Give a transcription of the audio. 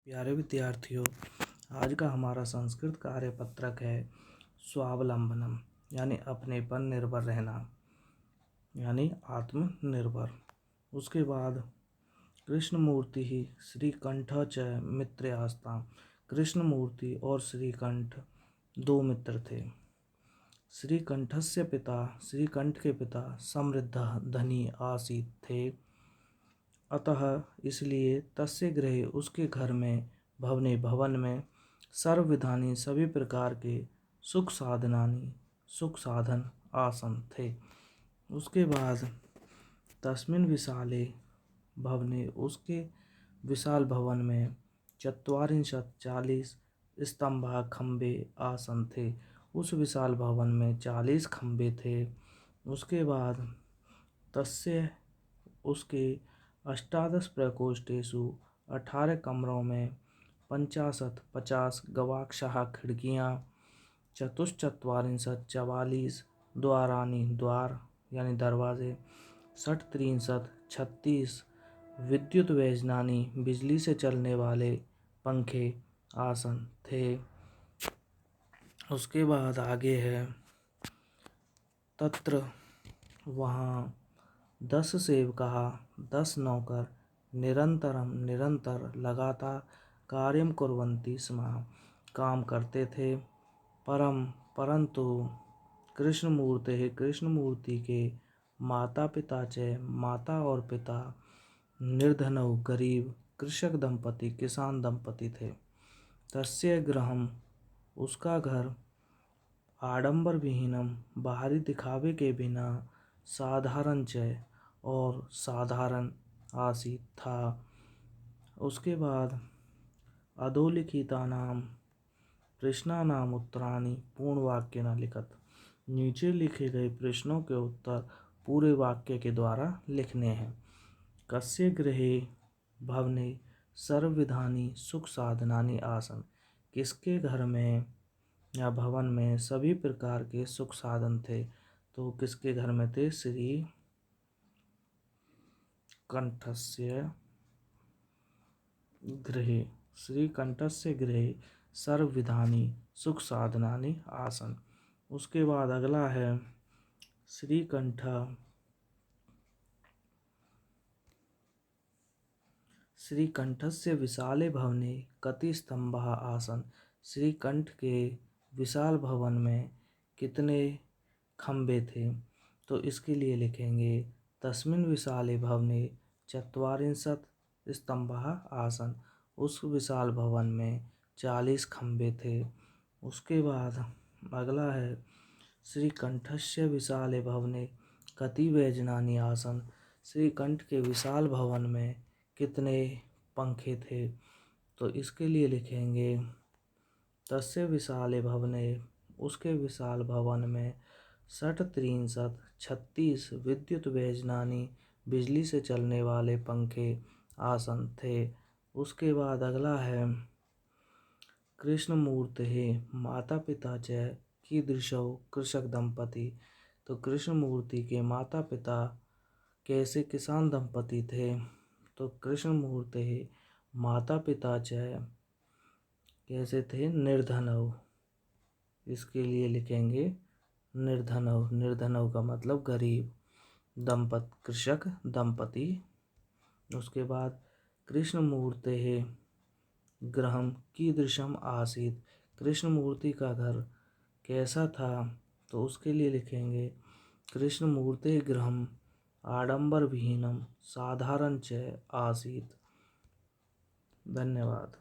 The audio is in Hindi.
प्यारे विद्यार्थियों, आज का हमारा संस्कृत कार्यपत्रक है स्वावलंबनम, यानी अपने पर निर्भर रहना, यानी आत्मनिर्भर। उसके बाद कृष्णमूर्ति ही श्रीकंठ च मित्रयास्ताम। कृष्णमूर्ति और श्रीकंठ दो मित्र थे। श्रीकंठस्य पिता, श्रीकंठ के पिता समृद्ध धनी आसीत थे। अतः इसलिए तस्य गृहे, उसके घर में, भवने भवन में, सर्वविधानी सभी प्रकार के सुख साधनानि सुख साधन आसन थे। उसके बाद तस्मिन् विशाले भवने, उसके विशाल भवन में, 40 स्तंभा खंबे आसन थे। उस विशाल भवन में 40 खंबे थे। उसके बाद तस्य, उसके 18 प्रकोष्ठेषु 18 कमरों में, 50 गवाक्षाः खिड़कियाँ, 44 द्वारानि द्वार यानी दरवाजे, 36 विद्युत व्यजनानि बिजली से चलने वाले पंखे आसन थे। उसके बाद आगे है तत्र, वहाँ 10 सेवकाः 10 नौकर निरंतर लगातार कार्यं कुर्वन्ति स्म, काम करते थे। परंतु कृष्णमूर्ति के माता पिता च, माता और पिता, निर्धनौ गरीब, कृषक दंपति किसान दंपति थे। तस्य गृहम्, उसका घर, आडंबर विहीनम बाहरी दिखावे के बिना, साधारण च और साधारण आसीत था। उसके बाद अधोलिखितानां प्रश्नानां उत्तराणि पूर्ण वाक्य न लिखत, नीचे लिखे गए प्रश्नों के उत्तर पूरे वाक्य के द्वारा लिखने हैं। कस्य गृहे भवने सर्वविधानि सुख साधनानि आसन, किसके घर में या भवन में सभी प्रकार के सुख साधन थे। तो किसके घर में थे? श्री कंठस्य गृहे, श्रीकंठस्य गृहे सर्वविधानि सुख साधनानि आसन। उसके बाद अगला है श्रीकंठस्य विशाले भवने कति स्तंभाः आसन। श्रीकंठ के विशाल भवन में कितने खंबे थे? तो इसके लिए लिखेंगे तस्मिन् विशाले भवने 40 स्तंभाः आसन। उस विशाल भवन में 40 खंबे थे। उसके बाद अगला है श्रीकंठस्य विशाले भवने कति व्यजनानि आसन। श्रीकंठ के विशाल भवन में कितने पंखे थे? तो इसके लिए लिखेंगे तस्य विशाले भवने, उसके विशाल भवन में 36 विद्युत व्यजनानि बिजली से चलने वाले पंखे आसन थे। उसके बाद अगला है कृष्णमूर्तेः माता पिता च कीदृशौ कृषक दंपति। तो कृष्णमूर्ति के माता पिता कैसे किसान दंपति थे? तो कृष्णमूर्तेः माता पिता च कैसे थे? निर्धनौ। इसके लिए लिखेंगे निर्धनौ। निर्धनौ का मतलब गरीब, कृषक दंपति। उसके बाद कृष्णमूर्तेः गृहम् कीदृशम् आसीत्। कृष्णमूर्ति का घर कैसा था? तो उसके लिए लिखेंगे कृष्णमूर्तेः गृहम् आडंबर विहीनम साधारण च आसीत्। धन्यवाद।